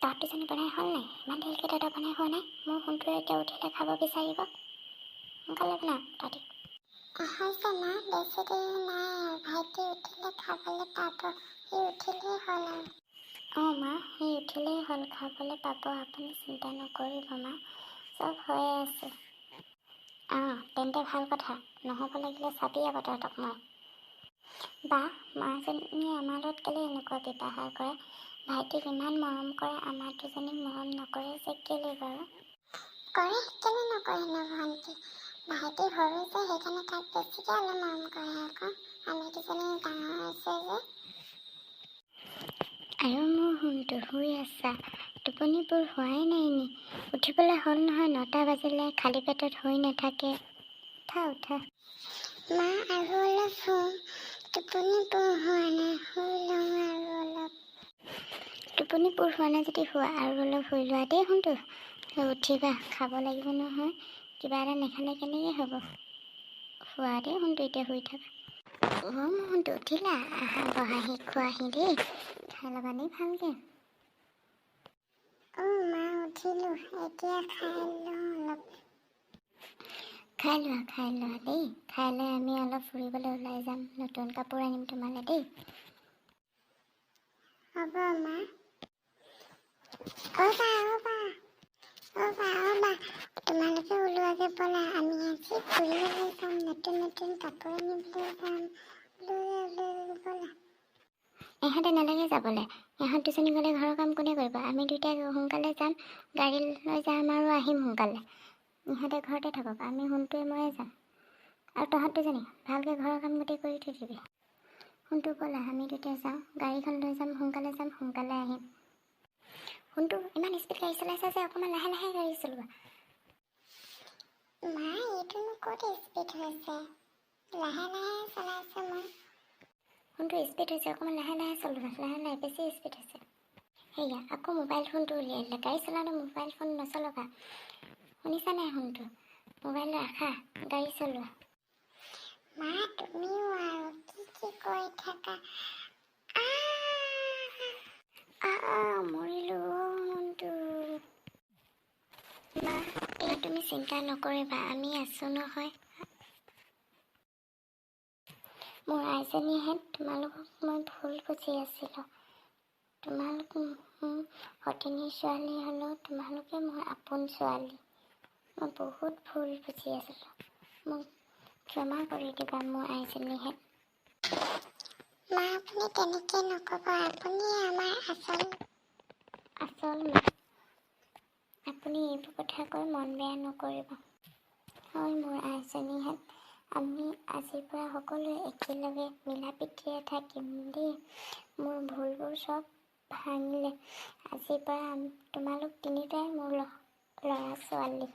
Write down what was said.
তহঁত দুজনী বনাই হ'ল নাই? ইমান দেৰিলৈকে তহঁতৰ বনাই হোৱা নাই? মোৰ সোণটোৱে এতিয়া উঠিলে খাব বিচাৰিব। সোনকালে বনা তহঁতি। হৈছে মা, বেছি দেৰি নাই। ভাইটি উঠিলে খাবলৈ পাব। সি উঠিলেই হ'ল আৰু। মা, সি উঠিলেই হ'ল, খাবলৈ পাব। আপুনি চিন্তা নকৰিব মা, চব হৈয়ে আছে। তেন্তে ভাল কথা। নহ'ব লাগিলে চাবি আকৌ তহঁতক মই। বা, মাজনীয়ে আমাৰ লগত কেলৈ এনেকুৱা ব্যৱহাৰ কৰে? ভাইটিক ইমান মৰম কৰে, আমাৰ দুজনীক মৰম নকৰে যে কেলৈ বাৰু? কৰে, কেলৈ নকৰে ন ভণ্টি? ভাইটি সৰু যে সেইকাৰণে তাক বেছিকৈ অলপ মৰম কৰে আকৌ। আমি দুজনী ডাঙৰ হৈছে যে। আৰু মোৰ সোণটো শুই আছা? টোপনিবোৰ হোৱাই নাই নি? উঠিবলৈ হ'ল নহয়, 9টা বাজিলে। খালী পেটত শুই নাথাকে। উঠা। মা, আৰু অলপ শুওঁ। টোপনিবোৰ হোৱা নাই, শুই লওঁ আৰু অলপ। টোপনিবোৰ হোৱা নাই যদি শুৱা, আৰু অলপ শুই লোৱা দেই সোণটো। উঠিবা, খাব লাগিব নহয়। কিবা এটা নেখালে কেনেকৈ হ'ব? শুৱা দেই সোণটো, এতিয়া শুই থাকা। মোৰ সোণটো উঠিলা? আহা বহাহি খোৱাহি দেই। খাই ল'বা দেই ভালকৈ। মা, উঠিলোঁ। এতিয়া খাই লওঁ অলপ। খাই লোৱা দেই। খাই লৈ আমি অলপ ফুৰিবলৈ ওলাই যাম। নতুন কাপোৰ আনিম তোমালৈ দেই। হ'ব মা। তোমালোকে ওলোৱাগে ব'লা, আমি আজি ফুৰিবলৈ যাম, নতুন কাপোৰ আনিবলৈ যাম। ব'লা। ইহঁতে নালাগে যাবলৈ। ইহঁত দুজনী গ'লে ঘৰৰ কাম কোনে কৰিব? আমি দুয়োটাই সোনকালে যাম, গাড়ী লৈ যাম আৰু আহিম সোনকালে। ইহঁতে ঘৰতে থাকক, আমি সোণটোৱে ময়ে যাম। আৰু তহঁত দুজনী ভালকৈ ঘৰৰ কাম গোটেই কৰি থৈ দিবি। সোণটো ব'লা, আমি দুয়োটাই যাওঁ, গাড়ীখন লৈ যাম, সোনকালে আহিম। সোণটো ইমান স্পীড গাড়ী চলাইছে যে, অকণমান লাহে লাহে গাড়ী চলোৱা। মা, এইটোনো ক'ত স্পীড হৈছে? লাহে লাহে চলাইছোঁ মই। ফোনটো স্পীড হৈছে, অকণমান লাহে লাহে চলোৱা। লাহে বেছি স্পীড হৈছে। সেয়া আকৌ মোবাইল ফোনটো উলিয়াই দিলে। গাড়ী চলাওঁতে মোবাইল ফোন নচলাবা, শুনিছা নাই? ফোনটো মোবাইল ৰাখা, গাড়ী চলোৱা। মা, তুমিও আৰু কি কৰি থাকা? মৰিলো ফোনটো। মা, এতিয়া তুমি চিন্তা নকৰিবা, আমি আছোঁ নহয়। মোৰ আইজনীহেঁত, তোমালোকক মই ভুল বুজি আছিলোঁ। তোমালোক মোৰ সতিনী ছোৱালী হ'লেও তোমালোকে মোৰ আপোন ছোৱালী। মই বহুত ভুল বুজি আছিলোঁ। মোক ক্ষমা কৰি দিবা মোৰ আইজনীহেঁত। মা, আপুনি তেনেকৈ নক'ব। আপুনি আমাৰ আচল মা। আপুনি এইবোৰ কথা কৈ মন বেয়া নকৰিব। হয় মোৰ আইজনীহেঁত, আমি আজিৰ পৰা সকলোৱে একেলগে মিলা প্ৰীতিৰে থাকিম দেই। মোৰ ভুলবোৰ চব ভাঙিলে। আজিৰ পৰা তোমালোক তিনিটাই মোৰ ল'ৰা ছোৱালী।